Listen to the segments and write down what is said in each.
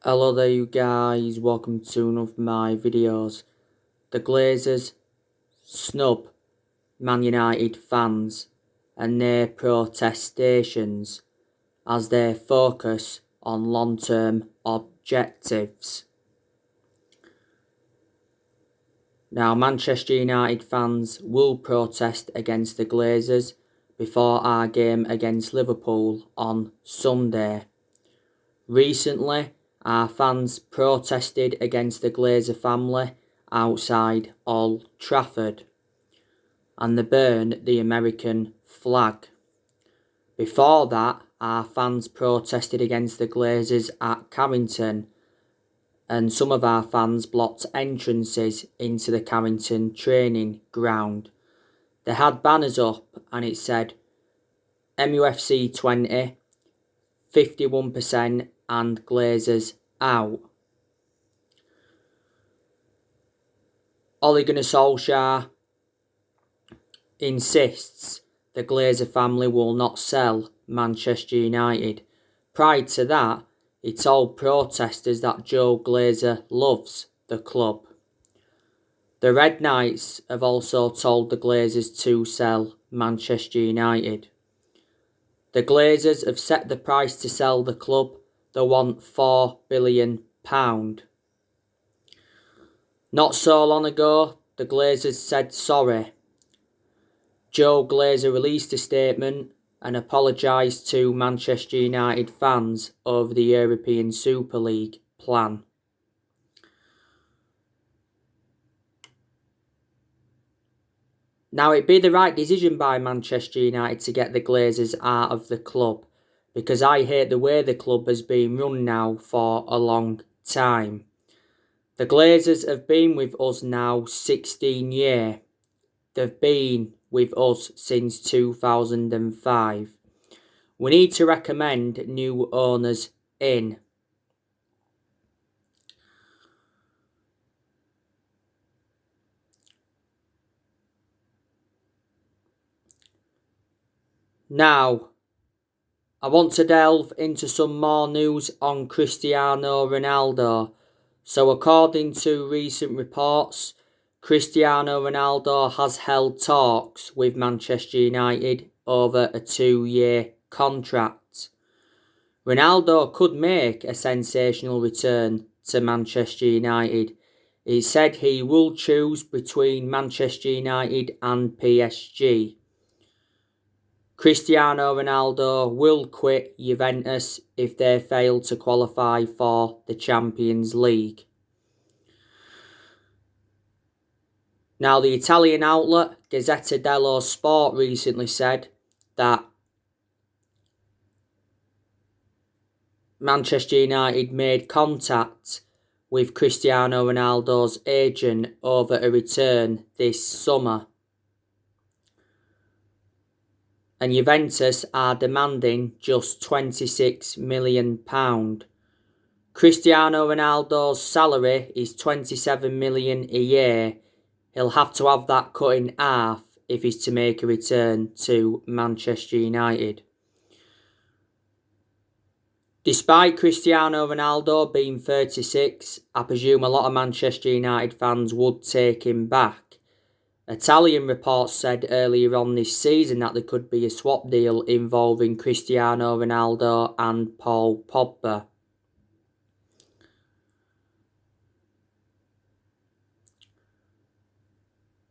Hello there you guys, welcome to one of my videos. The Glazers snub Man United fans and their protestations as they focus on long-term objectives. Now Manchester United fans will protest against the Glazers before our game against Liverpool on Sunday. Recently, our fans protested against the Glazer family outside Old Trafford and they burned the American flag. Before that, our fans protested against the Glazers at Carrington and some of our fans blocked entrances into the Carrington training ground. They had banners up and it said MUFC 20, 51% and Glazers out. Ole Gunnar Solskjaer insists the Glazer family will not sell Manchester United. Prior to that, he told protesters that Joe Glazer loves the club. The Red Knights have also told the Glazers to sell Manchester United. The Glazers have set the price to sell the club. They want £4 billion. Not so long ago, the Glazers said sorry. Joe Glazer released a statement and apologised to Manchester United fans over the European Super League plan. Now, it'd be the right decision by Manchester United to get the Glazers out of the club, because I hate the way the club has been run now for a long time. The Glazers have been with us now 16 years. They've been with us since 2005. We need to recommend new owners in. Now, I want to delve into some more news on Cristiano Ronaldo. So according to recent reports, Cristiano Ronaldo has held talks with Manchester United over a 2-year contract. Ronaldo could make a sensational return to Manchester United. He said he will choose between Manchester United and PSG. Cristiano Ronaldo will quit Juventus if they fail to qualify for the Champions League. Now, the Italian outlet Gazzetta dello Sport recently said that Manchester United made contact with Cristiano Ronaldo's agent over a return this summer. And Juventus are demanding just £26 million. Cristiano Ronaldo's salary is £27 million a year. He'll have to have that cut in half if he's to make a return to Manchester United. Despite Cristiano Ronaldo being 36, I presume a lot of Manchester United fans would take him back. Italian reports said earlier on this season that there could be a swap deal involving Cristiano Ronaldo and Paul Pogba.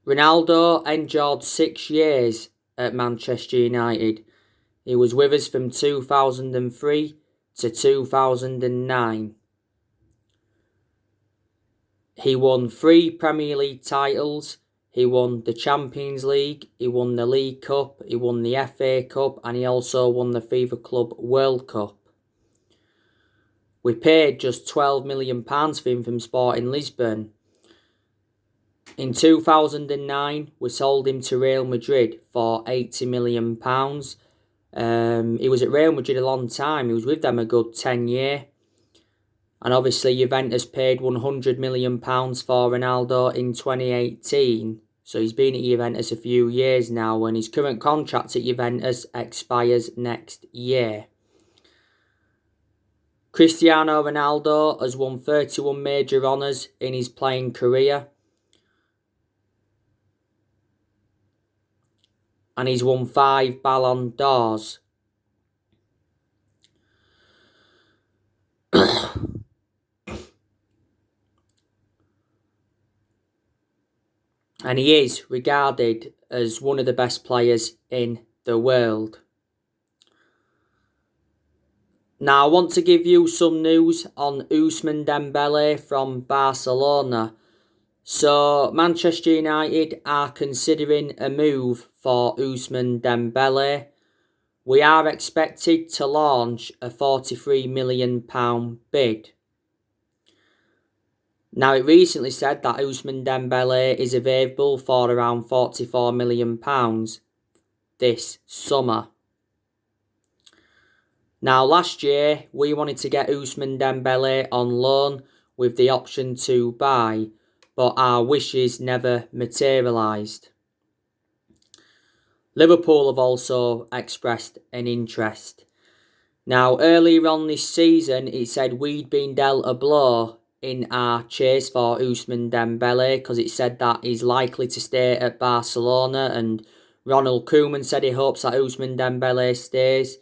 Ronaldo endured 6 years at Manchester United. He was with us from 2003 to 2009. He won 3 Premier League titles. He won the Champions League, he won the League Cup, he won the FA Cup, and he also won the FIFA Club World Cup. We paid just £12 million for him from Sporting Lisbon. In 2009, we sold him to Real Madrid for £80 million. He was at Real Madrid a long time. He was with them a good 10 years. And obviously, Juventus paid £100 million for Ronaldo in 2018. So he's been at Juventus a few years now, and his current contract at Juventus expires next year. Cristiano Ronaldo has won 31 major honours in his playing career. And he's won 5 Ballon d'Ors. And he is regarded as one of the best players in the world. Now I want to give you some news on Ousmane Dembele from Barcelona. So Manchester United are considering a move for Ousmane Dembele. We are expected to launch a £43 million bid. Now it recently said that Ousmane Dembele is available for around £44 million this summer. Now last year we wanted to get Ousmane Dembele on loan with the option to buy, but our wishes never materialised. Liverpool have also expressed an interest. Now earlier on this season it said we'd been dealt a blow in our chase for Ousmane Dembele because it said that he's likely to stay at Barcelona, and Ronald Koeman said he hopes that Ousmane Dembele stays,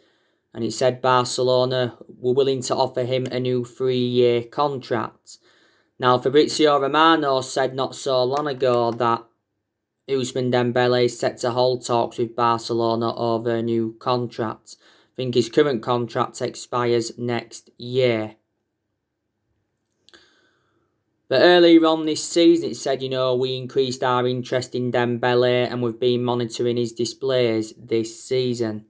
and it said Barcelona were willing to offer him a new 3-year contract. Now Fabrizio Romano said not so long ago that Ousmane Dembele is set to hold talks with Barcelona over a new contract. I think his current contract expires next year. But earlier on this season it said, we increased our interest in Dembele and we've been monitoring his displays this season.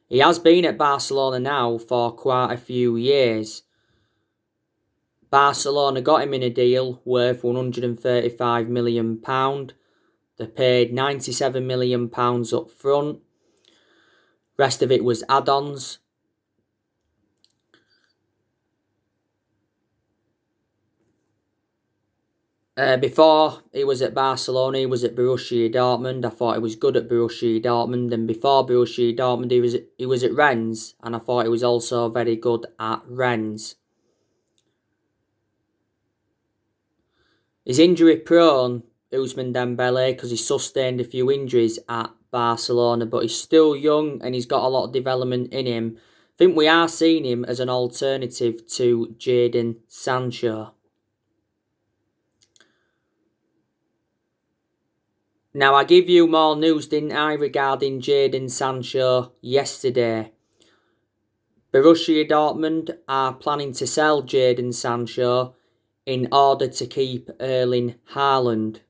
He has been at Barcelona now for quite a few years. Barcelona got him in a deal worth £135 million. They paid £97 million up front. Rest of it was add-ons. Before he was at Barcelona, he was at Borussia Dortmund. I thought he was good at Borussia Dortmund. And before Borussia Dortmund, he was at Rennes. And I thought he was also very good at Rennes. He's injury prone, Ousmane Dembele, because he sustained a few injuries at Barcelona. But he's still young and he's got a lot of development in him. I think we are seeing him as an alternative to Jaden Sancho. Now, I give you more news, didn't I, regarding Jaden Sancho yesterday. Borussia Dortmund are planning to sell Jaden Sancho in order to keep Erling Haaland.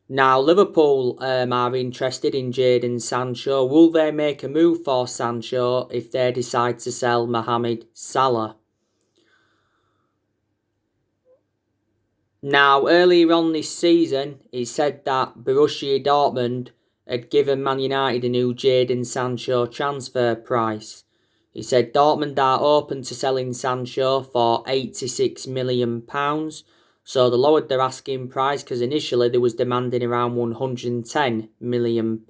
Now, Liverpool are interested in Jaden Sancho. Will they make a move for Sancho if they decide to sell Mohamed Salah? Now, earlier on this season, it said that Borussia Dortmund had given Man United a new Jaden Sancho transfer price. It said Dortmund are open to selling Sancho for £86 million. So they lowered their asking price because initially they was demanding around £110 million.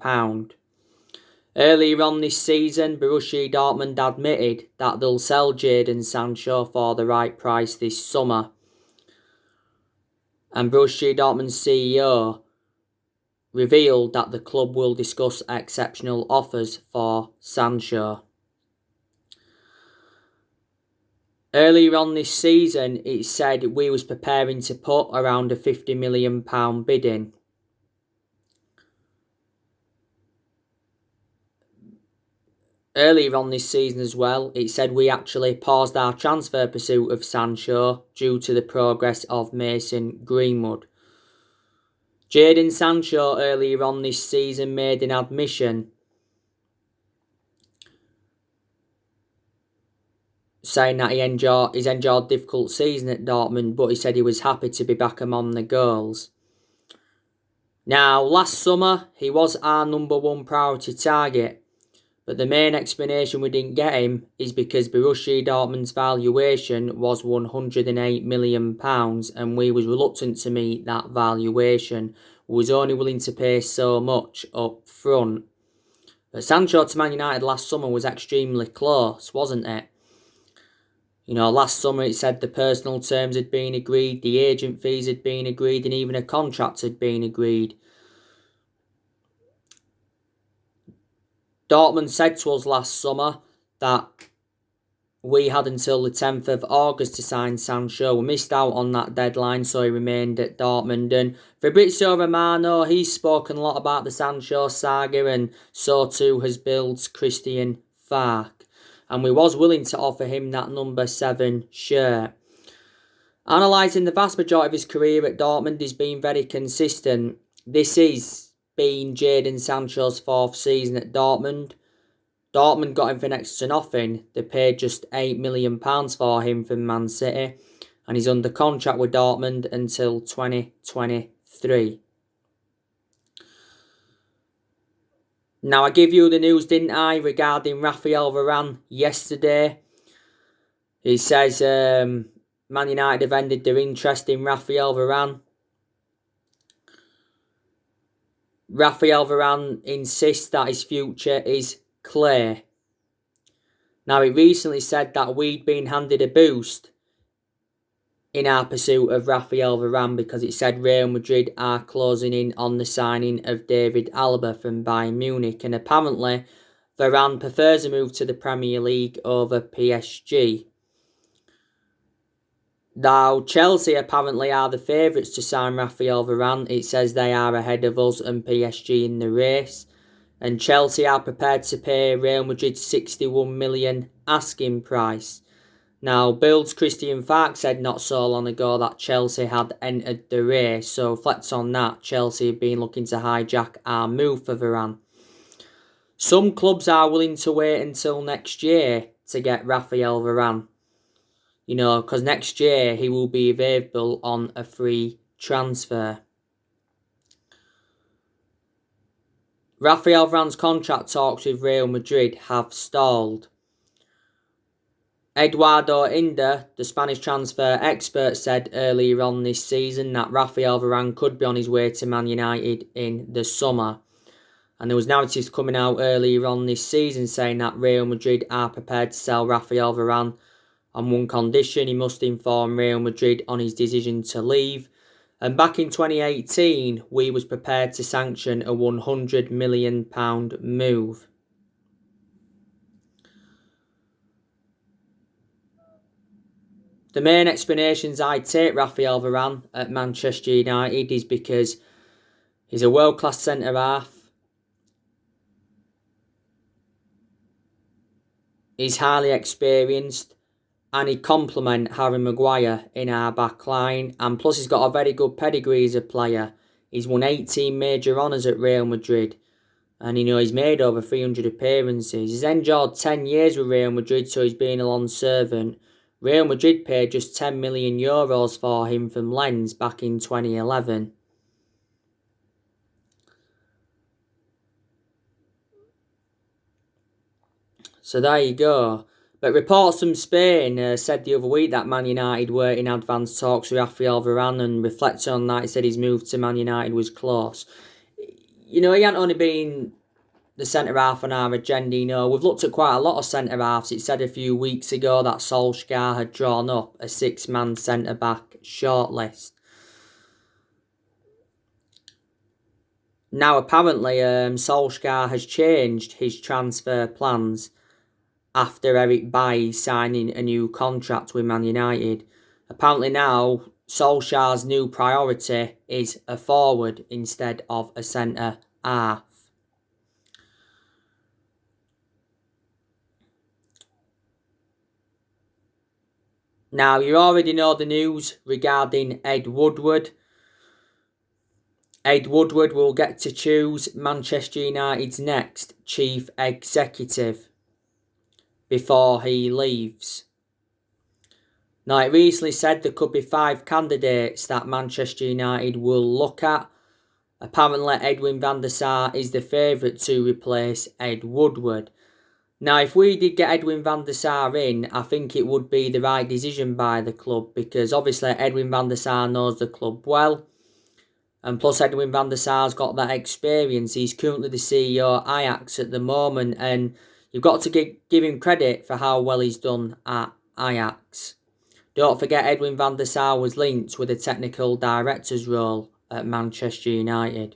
Earlier on this season, Borussia Dortmund admitted that they'll sell Jaden Sancho for the right price this summer. And Borussia Dortmund's CEO revealed that the club will discuss exceptional offers for Sancho. Earlier on this season, it said we was preparing to put around a £50 million bid in. Earlier on this season as well, it said we actually paused our transfer pursuit of Sancho due to the progress of Mason Greenwood. Jaden Sancho earlier on this season made an admission saying that he's enjoyed a difficult season at Dortmund, but he said he was happy to be back among the goals. Now, last summer, he was our number one priority target, but the main explanation we didn't get him is because Borussia Dortmund's valuation was £108 million and we was reluctant to meet that valuation. We was only willing to pay so much up front. But Sancho to Man United last summer was extremely close, wasn't it? You know, last summer it said the personal terms had been agreed, the agent fees had been agreed, and even a contract had been agreed. Dortmund said to us last summer that we had until the 10th of August to sign Sancho. We missed out on that deadline, so he remained at Dortmund. And Fabrizio Romano, he's spoken a lot about the Sancho saga, and so too has Bild's Christian Fark. And we was willing to offer him that number 7 shirt. Analysing the vast majority of his career at Dortmund, he's been very consistent. This is been Jaden Sancho's 4th season at Dortmund. Dortmund got him for next to nothing. They paid just £8 million for him from Man City. And he's under contract with Dortmund until 2023. Now, I gave you the news, didn't I, regarding Raphael Varane yesterday. He says Man United have ended their interest in Raphael Varane. Raphael Varane insists that his future is clear. Now, he recently said that we'd been handed a boost in our pursuit of Raphael Varane because it said Real Madrid are closing in on the signing of David Alaba from Bayern Munich, and apparently Varane prefers a move to the Premier League over PSG. Now, Chelsea apparently are the favourites to sign Raphael Varane. It says they are ahead of us and PSG in the race. And Chelsea are prepared to pay Real Madrid's 61 million asking price. Now, Bild's Christian Fark said not so long ago that Chelsea had entered the race. So, reflect on that. Chelsea have been looking to hijack our move for Varane. Some clubs are willing to wait until next year to get Raphael Varane. You know, because next year he will be available on a free transfer. Raphael Varane's contract talks with Real Madrid have stalled. Eduardo Inda, the Spanish transfer expert, said earlier on this season that Raphael Varane could be on his way to Man United in the summer. And there was narratives coming out earlier on this season saying that Real Madrid are prepared to sell Raphael Varane on one condition: he must inform Real Madrid on his decision to leave. And back in 2018, we was prepared to sanction a £100 million move. The main explanations I take Raphael Varane at Manchester United is because he's a world-class centre-half. He's highly experienced. And he complement Harry Maguire in our back line. And plus he's got a very good pedigree as a player. He's won 18 major honours at Real Madrid. And, you know, he's made over 300 appearances. He's endured 10 years with Real Madrid, so he's been a long servant. Real Madrid paid just €10 million for him from Lens back in 2011. So there you go. But reports from Spain said the other week that Man United were in advanced talks with Raphael Varane, and reflecting on that, he said his move to Man United was close. You know, he hadn't only been the centre-half on our agenda, you know. We've looked at quite a lot of centre-halves. It said a few weeks ago that Solskjaer had drawn up a 6-man centre-back shortlist. Now, apparently, Solskjaer has changed his transfer plans after Eric Bailly signing a new contract with Man United. Apparently now, Solskjaer's new priority is a forward instead of a centre-half. Now, you already know the news regarding Ed Woodward. Ed Woodward will get to choose Manchester United's next chief executive before he leaves. Now, it recently said there could be 5 candidates that Manchester United will look at. Apparently, Edwin van der Sar is the favourite to replace Ed Woodward. Now, if we did get Edwin van der Sar in, I think it would be the right decision by the club, because obviously Edwin van der Sar knows the club well. And plus Edwin van der Sar's got that experience. He's currently the CEO at Ajax at the moment, and you've got to give him credit for how well he's done at Ajax. Don't forget Edwin van der Sar was linked with a technical director's role at Manchester United.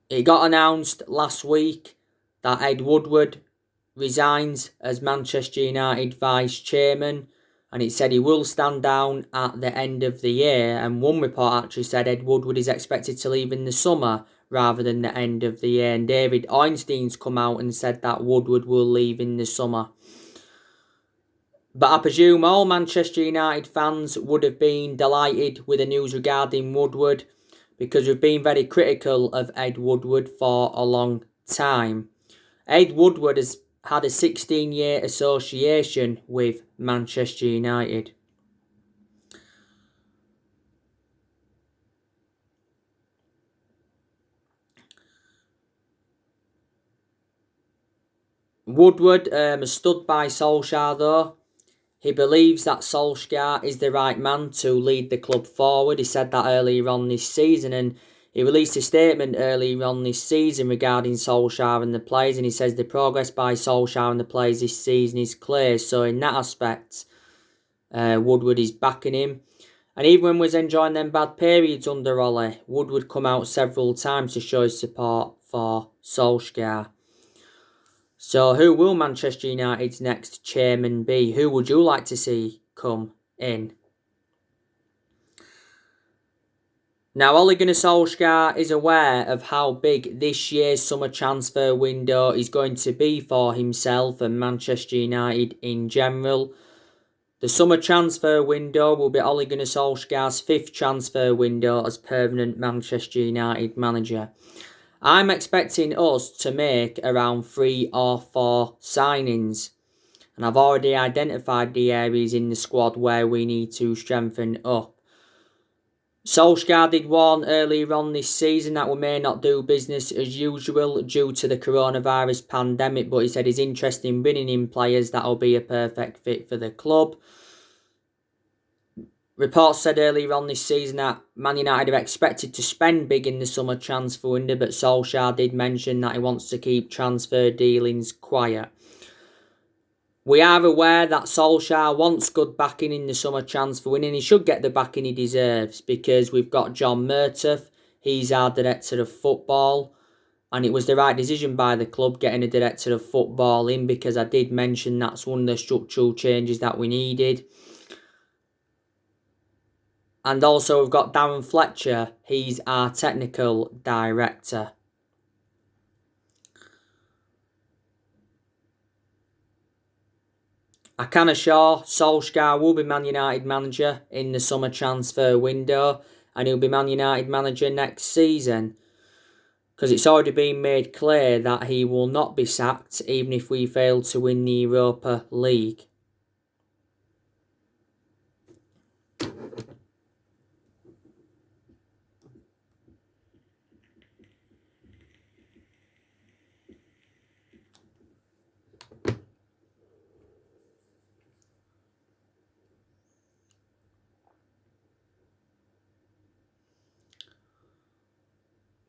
It got announced last week that Ed Woodward resigns as Manchester United vice chairman, and it said he will stand down at the end of the year, and one report actually said Ed Woodward is expected to leave in the summer rather than the end of the year, and David Ornstein's come out and said that Woodward will leave in the summer. But I presume all Manchester United fans would have been delighted with the news regarding Woodward, because we've been very critical of Ed Woodward for a long time. Ed Woodward has had a 16-year association with Manchester United. Woodward has stood by Solskjaer though. He believes that Solskjaer is the right man to lead the club forward. He said that earlier on this season, and he released a statement earlier on this season regarding Solskjaer and the players, and he says the progress by Solskjaer and the players this season is clear. So in that aspect, Woodward is backing him. And even when we was enjoying them bad periods under Ole, Woodward come out several times to show his support for Solskjaer. So who will Manchester United's next chairman be? Who would you like to see come in? Now, Ole Gunnar Solskjaer is aware of how big this year's summer transfer window is going to be for himself and Manchester United in general. The summer transfer window will be Ole Gunnar Solskjaer's 5th transfer window as permanent Manchester United manager. I'm expecting us to make around 3 or 4 signings, and I've already identified the areas in the squad where we need to strengthen up. Solskjaer did warn earlier on this season that we may not do business as usual due to the coronavirus pandemic, but he said he's interested in bringing in players that will be a perfect fit for the club. Reports said earlier on this season that Man United are expected to spend big in the summer transfer window, but Solskjaer did mention that he wants to keep transfer dealings quiet. We are aware that Solskjaer wants good backing in the summer transfer window, and he should get the backing he deserves, because we've got John Murtough, he's our director of football, and it was the right decision by the club getting a director of football in, because I did mention that's one of the structural changes that we needed. And also we've got Darren Fletcher, he's our technical director. I can assure Solskjaer will be Man United manager in the summer transfer window, and he'll be Man United manager next season, because it's already been made clear that he will not be sacked even if we fail to win the Europa League.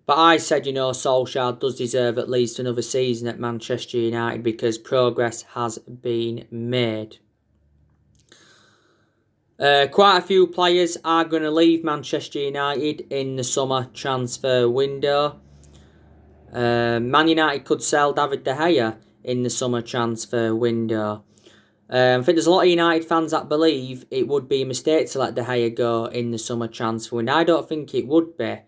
But I said, Solskjaer does deserve at least another season at Manchester United, because progress has been made. Quite a few players are going to leave Manchester United in the summer transfer window. Man United could sell David De Gea in the summer transfer window. I think there's a lot of United fans that believe it would be a mistake to let De Gea go in the summer transfer window. I don't think it would be,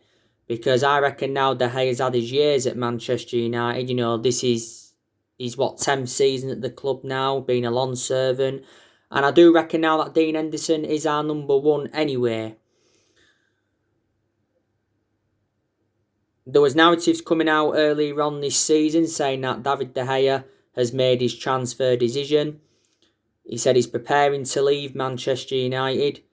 because I reckon now De Gea's had his years at Manchester United. This is his 10th season at the club now, being a long servant. And I do reckon now that Dean Edison is our number 1 anyway. There was narratives coming out earlier on this season saying that David De Gea has made his transfer decision. He said he's preparing to leave Manchester United.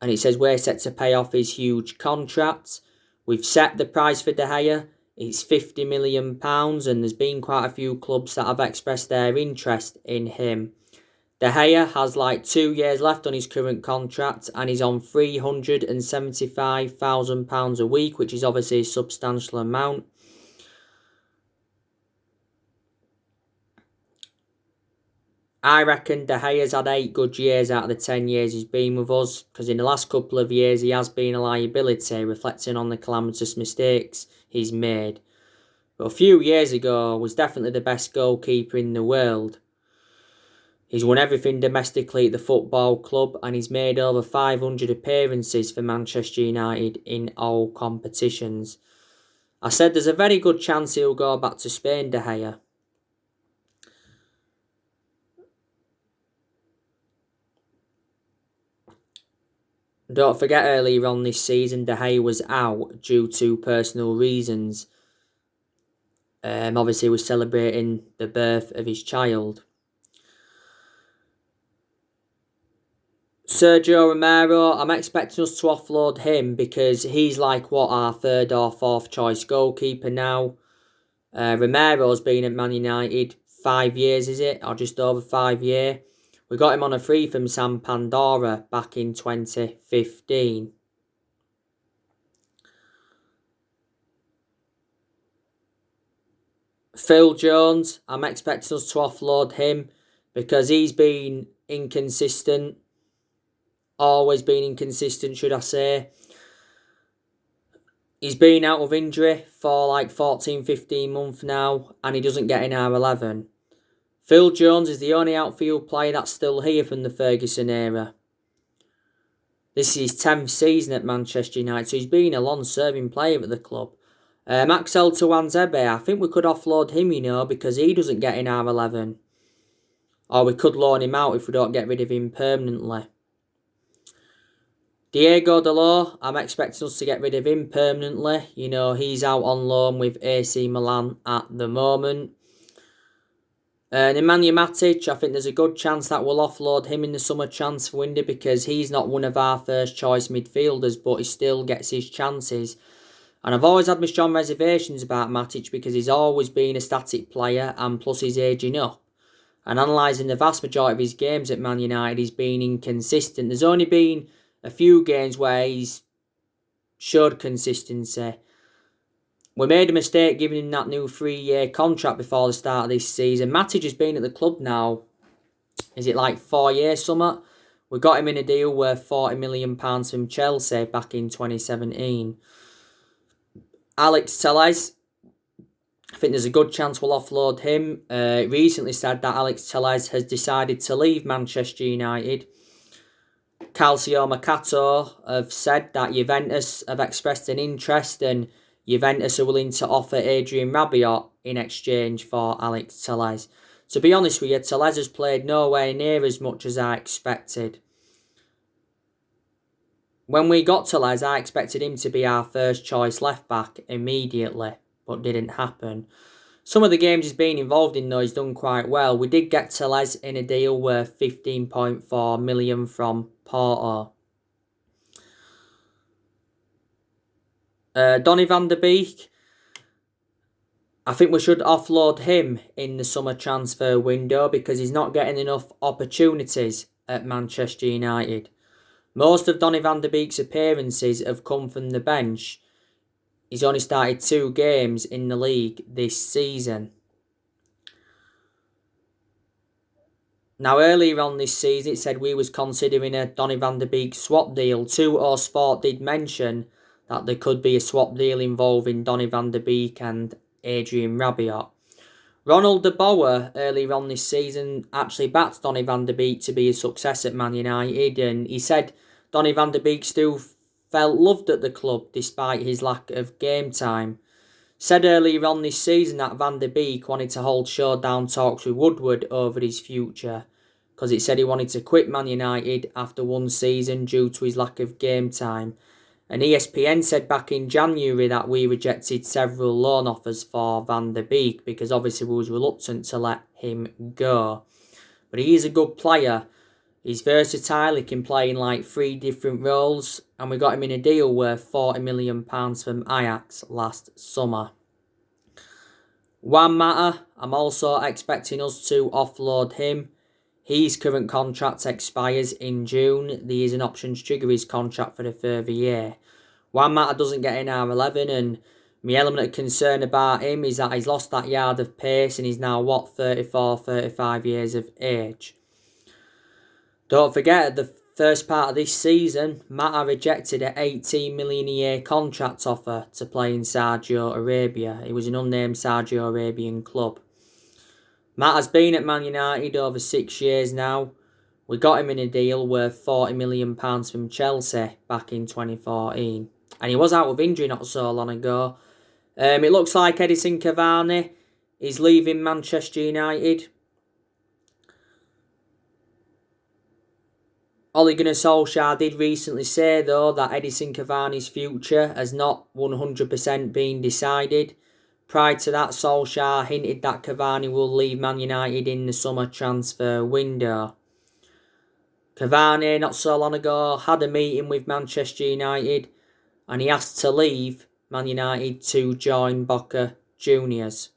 And it says we're set to pay off his huge contract. We've set the price for De Gea. It's £50 million, and there's been quite a few clubs that have expressed their interest in him. De Gea has like 2 years left on his current contract and he's on £375,000 a week, which is obviously a substantial amount. I reckon De Gea's had 8 good years out of the 10 years he's been with us, because in the last couple of years he has been a liability, reflecting on the calamitous mistakes he's made. But a few years ago was definitely the best goalkeeper in the world. He's won everything domestically at the football club and he's made over 500 appearances for Manchester United in all competitions. I said there's a very good chance he'll go back to Spain, De Gea. Don't forget earlier on this season, De Gea was out due to personal reasons. Obviously, he was celebrating the birth of his child. Sergio Romero, I'm expecting us to offload him because he's like our 3rd or 4th choice goalkeeper now. Romero's been at Man United 5 years, is it? Or just over 5 years. We got him on a free from San Pandora back in 2015. Phil Jones, I'm expecting us to offload him because he's been inconsistent. Always been inconsistent, should I say. He's been out of injury for like 14-15 months now and he doesn't get in our 11. Phil Jones is the only outfield player that's still here from the Ferguson era. This is his 10th season at Manchester United, so he's been a long-serving player at the club. Axel Tuanzebe, I think we could offload him, because he doesn't get in our 11. Or we could loan him out if we don't get rid of him permanently. Diego Dalot, I'm expecting us to get rid of him permanently. He's out on loan with AC Milan at the moment. Nemanja Matic, I think there's a good chance that we'll offload him in the summer transfer window because he's not one of our first choice midfielders, but he still gets his chances. And I've always had my strong reservations about Matic because he's always been a static player and plus he's ageing up. And analysing the vast majority of his games at Man United, he's been inconsistent. There's only been a few games where he's showed consistency. We made a mistake giving him that new 3-year contract before the start of this season. Matic has been at the club now, is it like 4 years, something? We got him in a deal worth £40 million from Chelsea back in 2017. Alex Telles, I think there's a good chance we'll offload him. It recently said that Alex Telles has decided to leave Manchester United. Calcio Mercato have said that Juventus have expressed an interest and Juventus are willing to offer Adrian Rabiot in exchange for Alex Telles. To be honest with you, Telles has played nowhere near as much as I expected. When we got Telles, I expected him to be our first choice left back immediately, but didn't happen. Some of the games he's been involved in though, he's done quite well. We did get Telles in a deal worth $15.4 million from Porto. Donny van der Beek, I think we should offload him in the summer transfer window because he's not getting enough opportunities at Manchester United. Most of Donny van der Beek's appearances have come from the bench. He's only started 2 games in the league this season. Now, earlier on this season, it said we was considering a Donny van der Beek swap deal. 2O Sport did mention that there could be a swap deal involving Donny van der Beek and Adrian Rabiot. Ronald de Boer, earlier on this season, actually backed Donny van der Beek to be a success at Man United, and he said Donny van der Beek still felt loved at the club despite his lack of game time. Said earlier on this season that Van der Beek wanted to hold showdown talks with Woodward over his future because it said he wanted to quit Man United after 1 season due to his lack of game time. And ESPN said back in January that we rejected several loan offers for Van der Beek because obviously we was reluctant to let him go. But he is a good player. He's versatile, he can play in like 3 different roles, and we got him in a deal worth £40 million from Ajax last summer. Juan Mata, I'm also expecting us to offload him. His current contract expires in June. There is an option to trigger his contract for a further year. Juan Mata doesn't get in R11, and my element of concern about him is that he's lost that yard of pace and he's now, 34, 35 years of age. Don't forget, the first part of this season, Mata rejected an 18 million a year contract offer to play in Saudi Arabia. It was an unnamed Saudi Arabian club. Mata's been at Man United over 6 years now. We got him in a deal worth £40 million from Chelsea back in 2014. And he was out with injury not so long ago. It looks like Edison Cavani is leaving Manchester United. Ole Gunnar Solskjaer did recently say, though, that Edison Cavani's future has not 100% been decided. Prior to that, Solskjaer hinted that Cavani will leave Man United in the summer transfer window. Cavani, not so long ago, had a meeting with Manchester United and he asked to leave Man United to join Boca Juniors.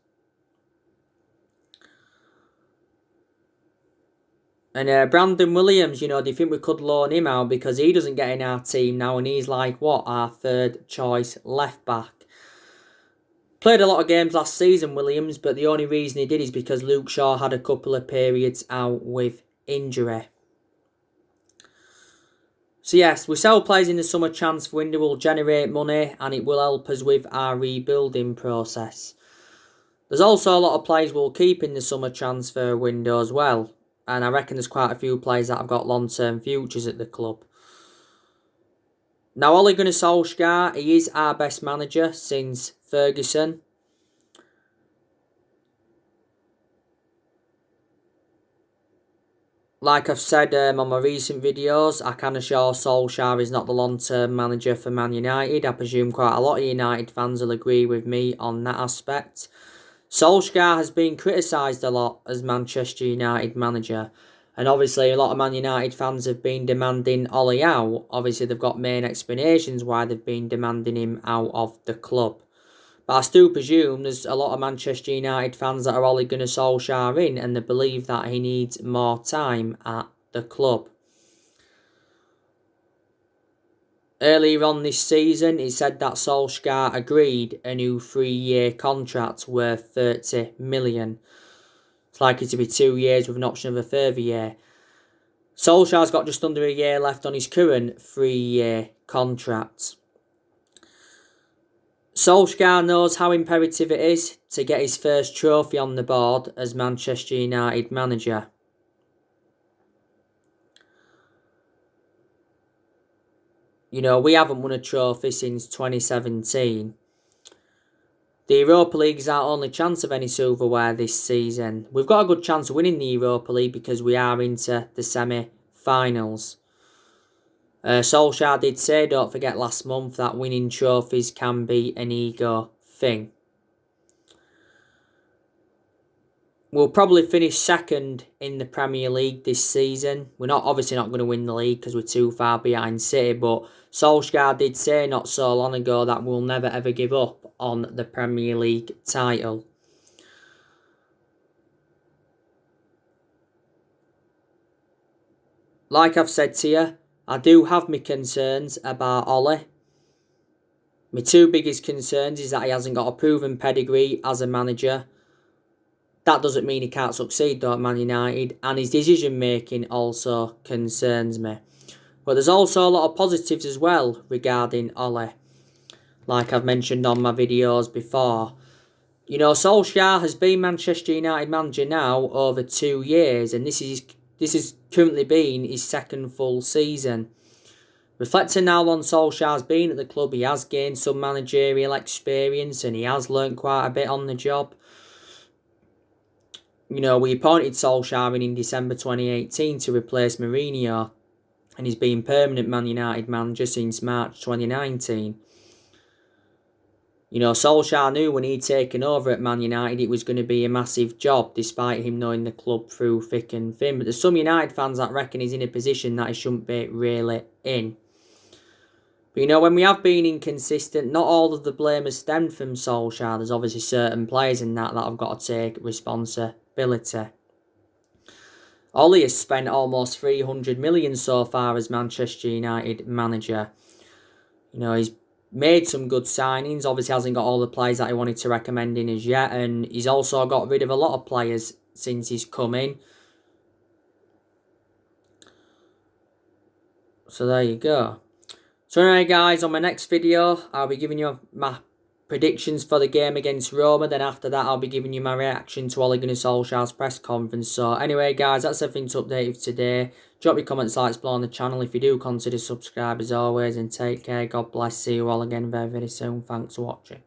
And Brandon Williams, do you think we could loan him out because he doesn't get in our team now and he's like, our third choice left back? Played a lot of games last season, Williams, but the only reason he did is because Luke Shaw had a couple of periods out with injury. So yes, we sell players in the summer transfer window, will generate money and it will help us with our rebuilding process. There's also a lot of players we'll keep in the summer transfer window as well. And I reckon there's quite a few players that have got long-term futures at the club. Now, Ole Gunnar Solskjaer, he is our best manager since Ferguson. Like I've said on my recent videos, I can assure Solskjaer is not the long-term manager for Man United. I presume quite a lot of United fans will agree with me on that aspect. Solskjaer has been criticised a lot as Manchester United manager. And obviously a lot of Man United fans have been demanding Ole out. Obviously they've got main explanations why they've been demanding him out of the club. But I still presume there's a lot of Manchester United fans that are Ole Gunnar Solskjaer in and they believe that he needs more time at the club. Earlier on this season, it said that Solskjaer agreed a new 3-year contract worth 30 million. It's likely to be 2 years with an option of a further year. Solskjaer's got just under a year left on his current 3-year contract. Solskjaer knows how imperative it is to get his first trophy on the board as Manchester United manager. We haven't won a trophy since 2017. The Europa League is our only chance of any silverware this season. We've got a good chance of winning the Europa League because we are into the semi-finals. Solskjaer did say, don't forget last month, that winning trophies can be an ego thing. We'll probably finish second in the Premier League this season. We're obviously not going to win the league because we're too far behind City, but Solskjaer did say not so long ago that we'll never ever give up on the Premier League title. Like I've said to you, I do have my concerns about Ole. My two biggest concerns is that he hasn't got a proven pedigree as a manager. That doesn't mean he can't succeed though at Man United, and his decision making also concerns me. But there's also a lot of positives as well regarding Ole, like I've mentioned on my videos before. Solskjaer has been Manchester United manager now over 2 years, and this has currently been his second full season. Reflecting now on Solskjaer's been at the club, he has gained some managerial experience and he has learnt quite a bit on the job. We appointed Solskjaer in December 2018 to replace Mourinho, and he's been permanent Man United manager since March 2019. Solskjaer knew when he'd taken over at Man United it was going to be a massive job, despite him knowing the club through thick and thin. But there's some United fans that reckon he's in a position that he shouldn't be really in. But when we have been inconsistent, not all of the blame has stemmed from Solskjaer. There's obviously certain players in that have got to take responsibility. Ollie has spent almost 300 million so far as Manchester United manager. You know, he's made some good signings. Obviously hasn't got all the players that he wanted to recommend in as yet. And he's also got rid of a lot of players since he's come in. So there you go. So anyway guys, on my next video, I'll be giving you my predictions for the game against Roma. Then after that, I'll be giving you my reaction to Ole Gunnar Solskjaer's press conference. So anyway guys, that's everything to update you today. Drop your comments, likes below on the channel. If you do, consider subscribe as always. And take care. God bless. See you all again very, very soon. Thanks for watching.